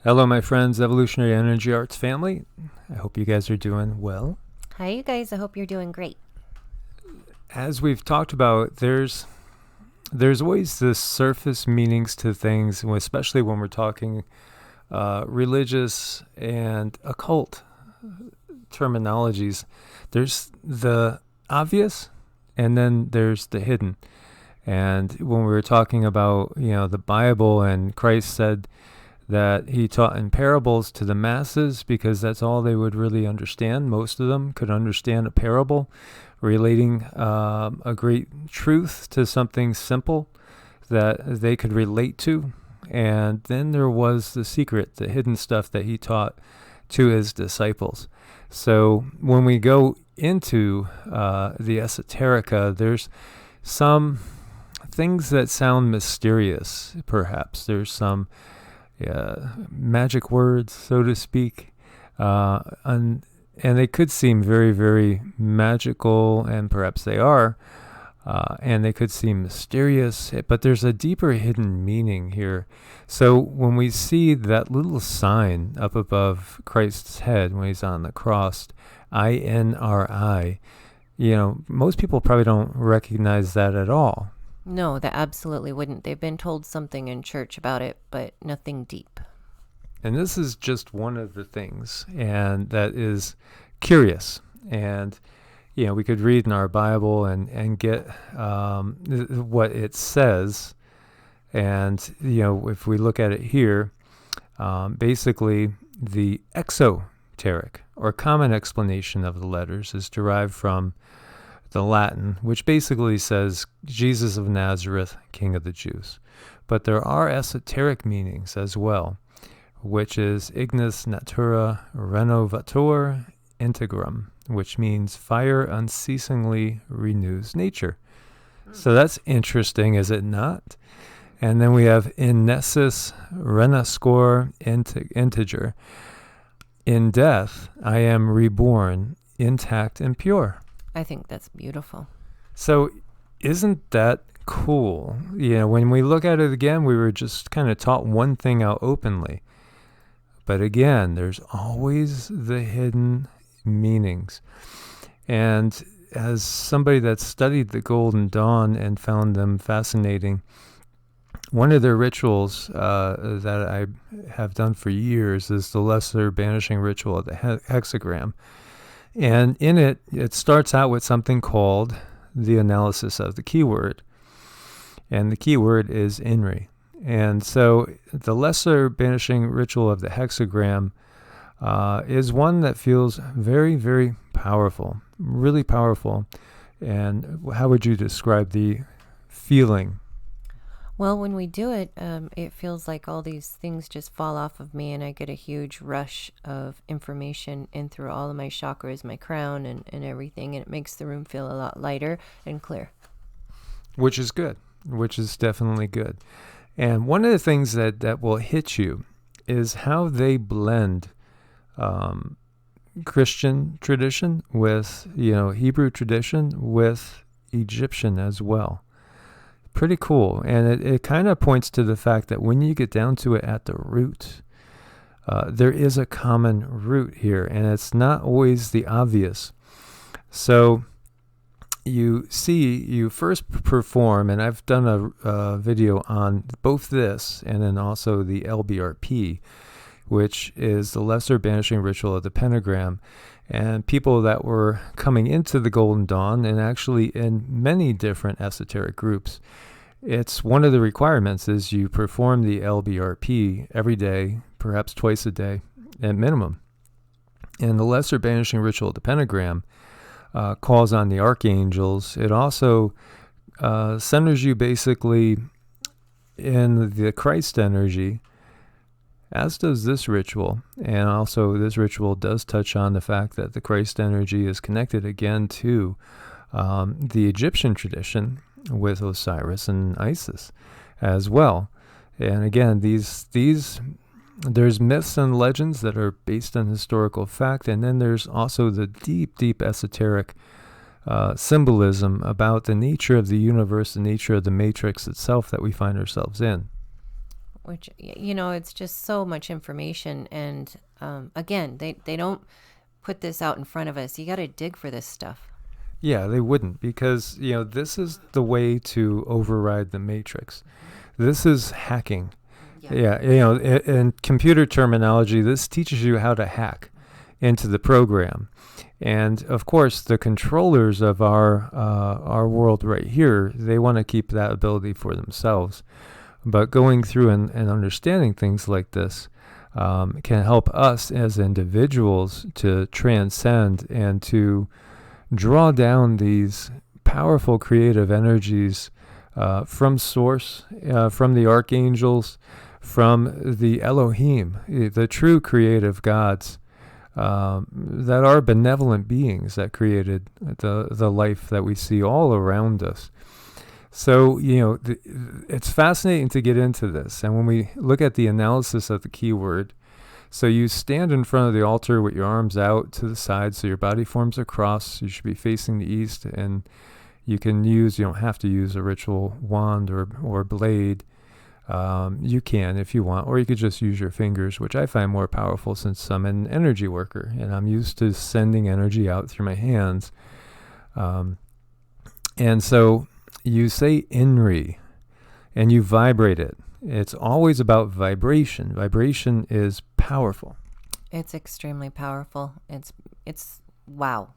Hello, my friends, Evolutionary Energy Arts family. I hope you guys are doing well. Hi, you guys. I hope you're doing great. As we've talked about, there's always the surface meanings to things, especially when we're talking religious and occult terminologies. There's the obvious, and then there's the hidden. And when we were talking about, the Bible, and Christ said that he taught in parables to the masses because that's all they would really understand. Most of them could understand a parable relating a great truth to something simple that they could relate to. And then there was the secret, the hidden stuff that he taught to his disciples. So when we go into the esoterica, there's some things that sound mysterious, perhaps. There's some magic words, so to speak, and they could seem very, very magical, and perhaps they are, and they could seem mysterious, but there's a deeper hidden meaning here. So when we see that little sign up above Christ's head when he's on the cross, INRI, most people probably don't recognize that at all. No, that absolutely wouldn't. They've been told something in church about it, but nothing deep. And this is just one of the things, and that is curious. And, we could read in our Bible and get what it says. And, if we look at it here, basically the exoteric or common explanation of the letters is derived from the Latin, which basically says Jesus of Nazareth, King of the Jews. But there are esoteric meanings as well, which is ignis natura renovator integrum, which means fire unceasingly renews nature. So that's interesting, is it not? And then we have in nessus renascor integer. In death, I am reborn, intact and pure. I think that's beautiful. So isn't that cool? When we look at it again, we were just kind of taught one thing out openly. But again, there's always the hidden meanings. And as somebody that studied the Golden Dawn and found them fascinating, one of their rituals that I have done for years is the lesser banishing ritual of the hexagram. And in it, it starts out with something called the analysis of the keyword. And the keyword is INRI. And so the lesser banishing ritual of the hexagram is one that feels very, very powerful, really powerful. And how would you describe the feeling? Well, when we do it, it feels like all these things just fall off of me, and I get a huge rush of information in through all of my chakras, my crown, and everything, and it makes the room feel a lot lighter and clear. Which is good, which is definitely good. And one of the things that will hit you is how they blend Christian tradition with, Hebrew tradition with Egyptian as well. Pretty cool. And it kind of points to the fact that when you get down to it at the root, there is a common root here, and it's not always the obvious. So you first perform, and I've done a video on both this and then also the LBRP, which is the lesser banishing ritual of the pentagram. And people that were coming into the Golden Dawn, and actually in many different esoteric groups, it's one of the requirements is you perform the LBRP every day, perhaps twice a day at minimum. And the lesser banishing ritual of the pentagram calls on the archangels. It also centers you basically in the Christ energy, as does this ritual. And also this ritual does touch on the fact that the Christ energy is connected again to the Egyptian tradition with Osiris and Isis as well. And again, there's myths and legends that are based on historical fact, and then there's also the deep, deep esoteric symbolism about the nature of the universe, the nature of the matrix itself that we find ourselves in. which, it's just so much information. And again, they don't put this out in front of us. You got to dig for this stuff. Yeah, they wouldn't, because, this is the way to override the matrix. This is hacking. Yeah, in computer terminology, this teaches you how to hack into the program. And of course, the controllers of our world right here, they want to keep that ability for themselves. But going through and understanding things like this can help us as individuals to transcend and to draw down these powerful creative energies from source, from the archangels, from the Elohim, the true creative gods that are benevolent beings that created the life that we see all around us. So, it's fascinating to get into this. And when we look at the analysis of the keyword, so you stand in front of the altar with your arms out to the side, so your body forms a cross. You should be facing the east, and you don't have to use a ritual wand or blade. You can if you want, or you could just use your fingers, which I find more powerful since I'm an energy worker, and I'm used to sending energy out through my hands. And so you say INRI, and you vibrate it. It's always about vibration. Vibration is powerful. It's extremely powerful. It's wow.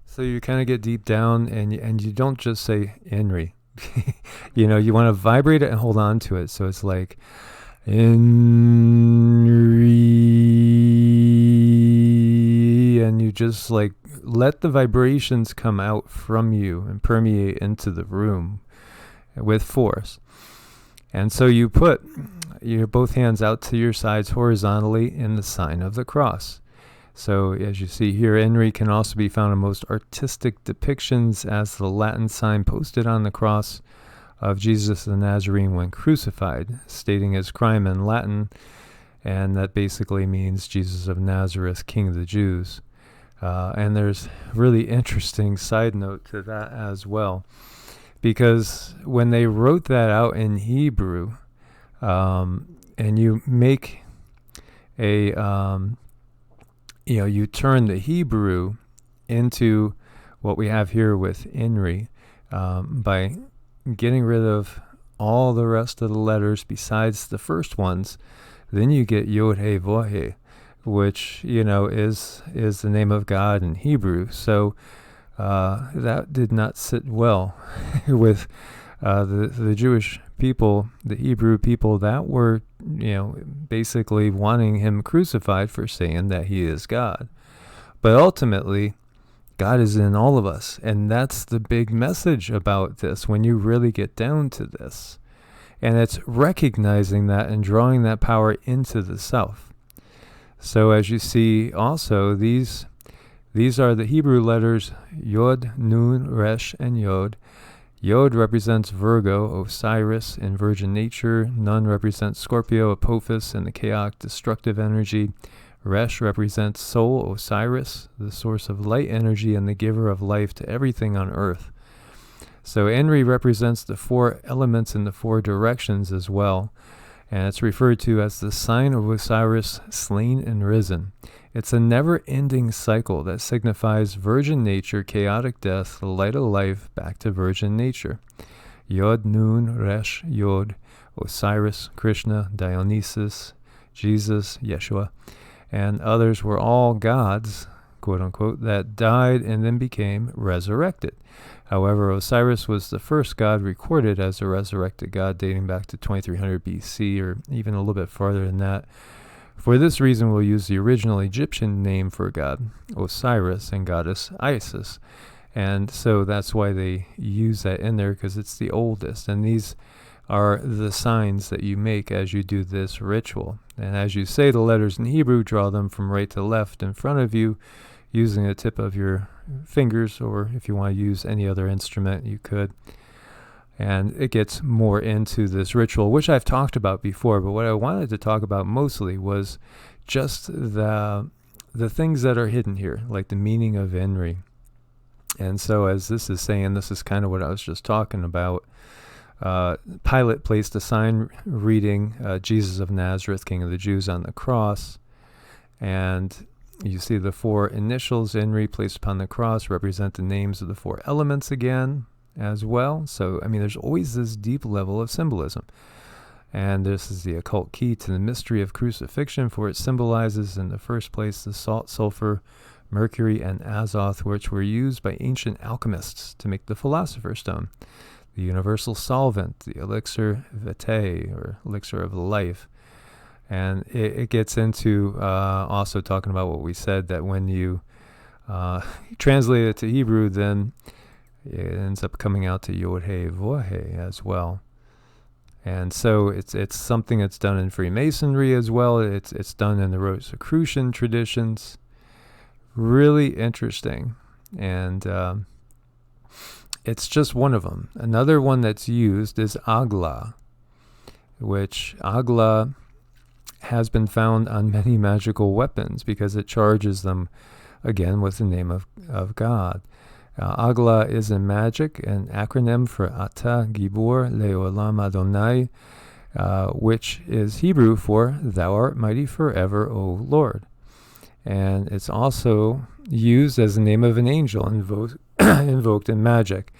So you kind of get deep down, and you don't just say INRI. You want to vibrate it and hold on to it. So it's like INRI, and you just like let the vibrations come out from you and permeate into the room with force. And so you put your both hands out to your sides horizontally in the sign of the cross. So as you see here, INRI can also be found in most artistic depictions as the Latin sign posted on the cross of Jesus the Nazarene when crucified, stating his crime in Latin, and that basically means Jesus of Nazareth, King of the Jews. And there's really interesting side note to that as well, because when they wrote that out in Hebrew, and you make a, you turn the Hebrew into what we have here with INRI by getting rid of all the rest of the letters besides the first ones, then you get Yod He Vav He, which is the name of God in Hebrew. So that did not sit well with the Jewish people, the Hebrew people that were basically wanting him crucified for saying that he is God. But ultimately, God is in all of us, and that's the big message about this when you really get down to this. And it's recognizing that and drawing that power into the self. So as you see also, these are the Hebrew letters Yod, Nun, Resh, and Yod. Yod represents Virgo, Osiris, in virgin nature. Nun represents Scorpio, Apophis, and the chaotic destructive energy. Resh represents Soul, Osiris, the source of light energy and the giver of life to everything on earth. So INRI represents the four elements in the four directions as well, and it's referred to as the sign of Osiris slain and risen. It's a never-ending cycle that signifies virgin nature, chaotic death, the light of life, back to virgin nature. Yod, Nun, Resh, Yod, Osiris, Krishna, Dionysus, Jesus, Yeshua, and others were all gods, quote-unquote, that died and then became resurrected. However, Osiris was the first god recorded as a resurrected god dating back to 2300 BC, or even a little bit farther than that. For this reason, we'll use the original Egyptian name for god, Osiris, and goddess Isis. And so that's why they use that in there, because it's the oldest. And these are the signs that you make as you do this ritual. And as you say the letters in Hebrew, draw them from right to left in front of you using the tip of your fingers, or if you want to use any other instrument, you could. And it gets more into this ritual, which I've talked about before, but what I wanted to talk about mostly was just the things that are hidden here, like the meaning of INRI. And so as this is saying, this is kind of what I was just talking about. Pilate placed a sign reading Jesus of Nazareth, King of the Jews, on the cross. And you see the 4 initials, INRI, placed upon the cross, represent the names of the 4 elements again as well. So, I mean, there's always this deep level of symbolism. And this is the occult key to the mystery of crucifixion, for it symbolizes in the first place the salt, sulfur, mercury, and azoth, which were used by ancient alchemists to make the philosopher's stone, the universal solvent, the elixir vitae, or elixir of life. And it gets into also talking about what we said, that when you translate it to Hebrew, then it ends up coming out to Yod-He Vah-He as well. And so it's something that's done in Freemasonry as well. It's done in the Rosicrucian traditions. Really interesting. And it's just one of them. Another one that's used is Agla, which Agla has been found on many magical weapons because it charges them, again, with the name of God. Agla is in magic an acronym for Ata Gibor Leolam Adonai, which is Hebrew for Thou art mighty forever, O Lord. And it's also used as the name of an angel invoked in magic.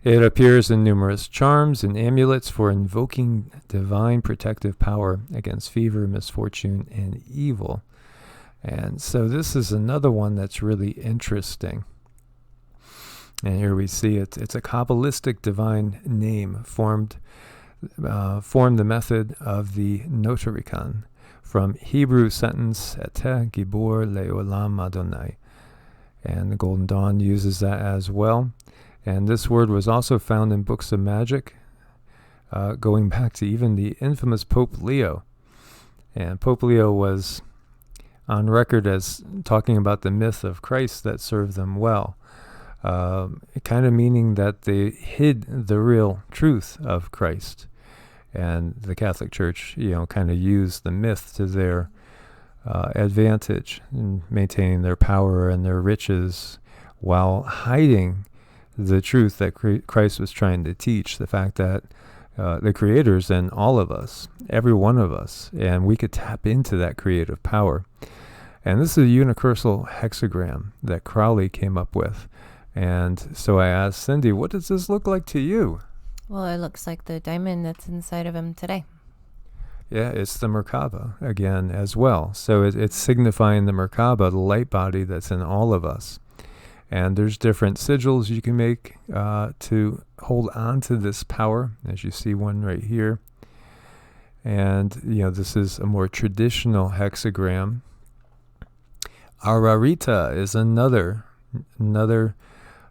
It appears in numerous charms and amulets for invoking divine protective power against fever, misfortune, and evil. And so this is another one that's really interesting. And here we see it's a Kabbalistic divine name formed the method of the Notarikon from Hebrew sentence Eteh Gibor Leolam Adonai. And the Golden Dawn uses that as well. And this word was also found in books of magic, going back to even the infamous Pope Leo. And Pope Leo was on record as talking about the myth of Christ that served them well. Kind of meaning that they hid the real truth of Christ. And the Catholic Church, kind of used the myth to their advantage in maintaining their power and their riches while hiding the truth that Christ was trying to teach, the fact that the Creator's in all of us, every one of us, and we could tap into that creative power. And this is a universal hexagram that Crowley came up with. And so I asked Cindy, what does this look like to you? Well, it looks like the diamond that's inside of him today. Yeah, it's the Merkaba again as well. So it's signifying the Merkaba, the light body that's in all of us. And there's different sigils you can make to hold on to this power, as you see one right here. And, this is a more traditional hexagram. Ararita is another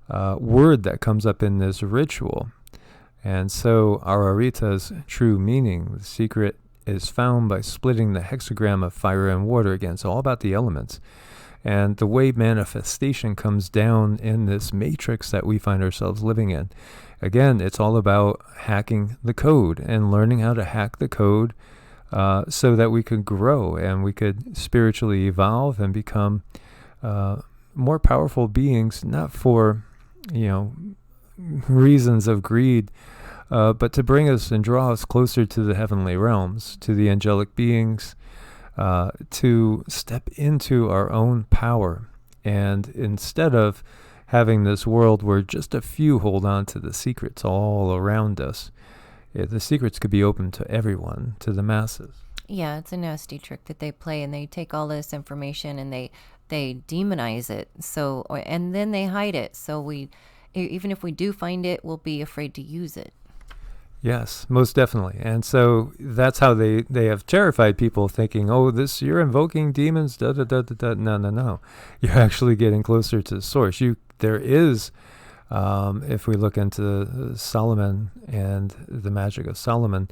word that comes up in this ritual. And so Ararita's true meaning, the secret, is found by splitting the hexagram of fire and water. Again, it's all about the elements. And the way manifestation comes down in this matrix that we find ourselves living in. Again, it's all about hacking the code and learning how to hack the code so that we could grow and we could spiritually evolve and become more powerful beings, not for, reasons of greed, but to bring us and draw us closer to the heavenly realms, to the angelic beings, to step into our own power. And instead of having this world where just a few hold on to the secrets all around us, the secrets could be open to everyone, to the masses. Yeah, it's a nasty trick that they play, and they take all this information and they demonize it. And then they hide it. So even if we do find it, we'll be afraid to use it. Yes, most definitely. And so that's how they have terrified people, thinking, oh, you're invoking demons, da-da-da-da-da. No. You're actually getting closer to the source. There is, if we look into Solomon and the magic of Solomon,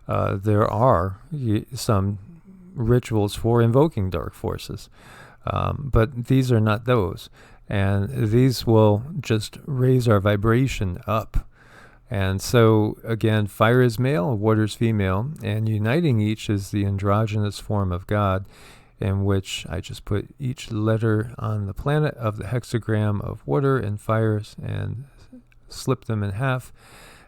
there are some rituals for invoking dark forces. But these are not those. And these will just raise our vibration up. And so, again, fire is male, water is female, and uniting each is the androgynous form of God, in which I just put each letter on the planet of the hexagram of water and fires and slip them in half.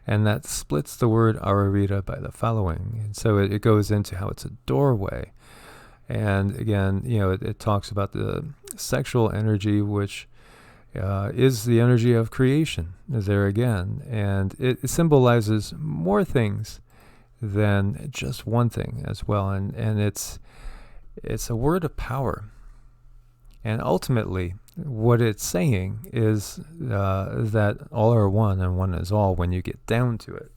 And that splits the word Ararita by the following. And so it goes into how it's a doorway. And again, it talks about the sexual energy, which is the energy of creation there again. And it symbolizes more things than just one thing as well. And it's a word of power. And ultimately, what it's saying is that all are one and one is all when you get down to it.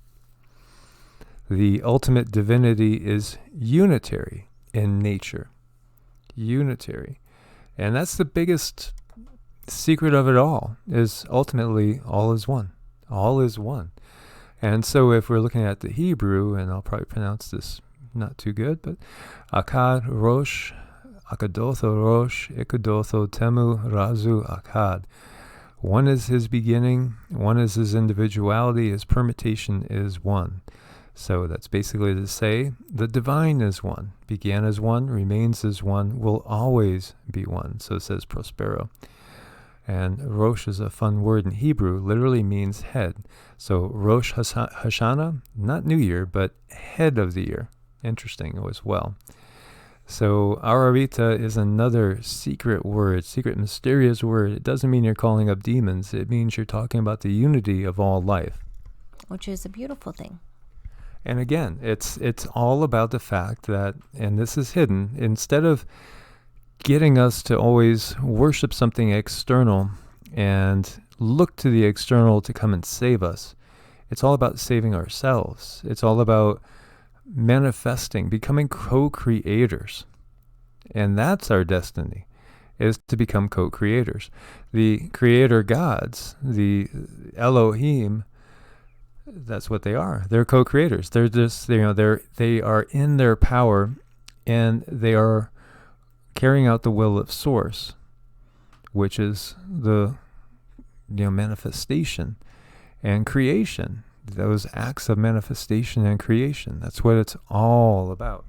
The ultimate divinity is unitary in nature. Unitary. And that's the biggest secret of it all, is ultimately all is one. All is one. And so if we're looking at the Hebrew, and I'll probably pronounce this not too good, but Akkad Rosh, Akadotho Rosh, Ikadotho Temu Razu Akkad. One is his beginning, one is his individuality, his permutation is one. So that's basically to say the divine is one, began as one, remains as one, will always be one. So it says Prospero. And Rosh is a fun word in Hebrew, literally means head. So Rosh Hashanah, not New Year, but head of the year. Interesting as well. So Ararita is another secret word, secret mysterious word. It doesn't mean you're calling up demons. It means you're talking about the unity of all life. Which is a beautiful thing. And again, it's all about the fact that, and this is hidden, instead of getting us to always worship something external and look to the external to come and save us, it's all about saving ourselves. It's all about manifesting, becoming co-creators. And that's our destiny, is to become co-creators. The creator gods, the Elohim, that's what they are. They're co-creators. They're just, they are in their power, and they are carrying out the will of Source, which is the manifestation and creation. Those acts of manifestation and creation. That's what it's all about.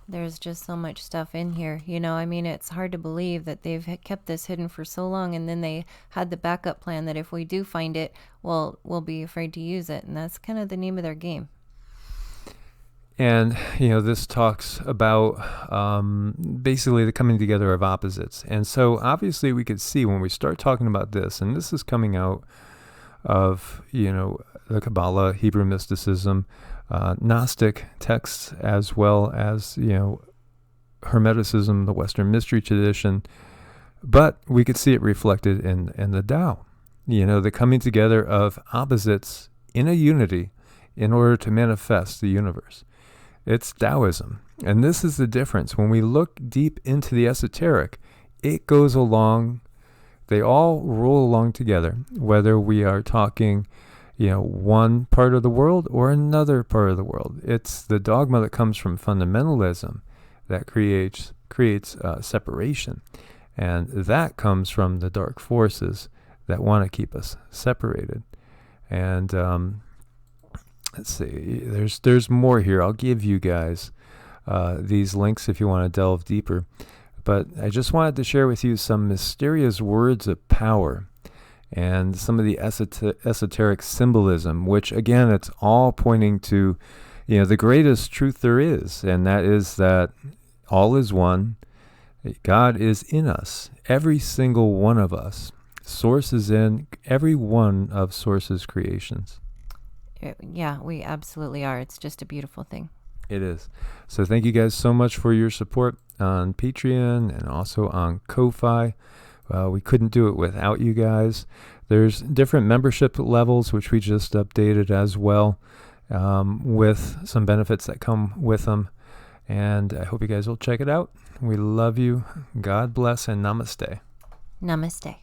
There's just so much stuff in here. It's hard to believe that they've kept this hidden for so long, and then they had the backup plan that if we do find it, well, we'll be afraid to use it. And that's kind of the name of their game. And, this talks about basically the coming together of opposites. And so obviously we could see when we start talking about this, and this is coming out of, the Kabbalah, Hebrew mysticism, Gnostic texts, as well as, Hermeticism, the Western mystery tradition. But we could see it reflected in the Tao, the coming together of opposites in a unity in order to manifest the universe. It's Taoism. And this is the difference. When we look deep into the esoteric, it goes along, they all roll along together, whether we are talking, one part of the world or another part of the world. It's the dogma that comes from fundamentalism that creates separation. And that comes from the dark forces that want to keep us separated. And let's see, there's more here. I'll give you guys these links if you want to delve deeper. But I just wanted to share with you some mysterious words of power and some of the esoteric symbolism, which again, it's all pointing to, the greatest truth there is. And that is that all is one. God is in us, every single one of us. Source is in every one of Source's creations. Yeah, we absolutely are. It's just a beautiful thing. It is. So thank you guys so much for your support on Patreon and also on Ko-Fi. We couldn't do it without you guys. There's different membership levels, which we just updated as well, with some benefits that come with them. And I hope you guys will check it out. We love you. God bless and namaste. Namaste.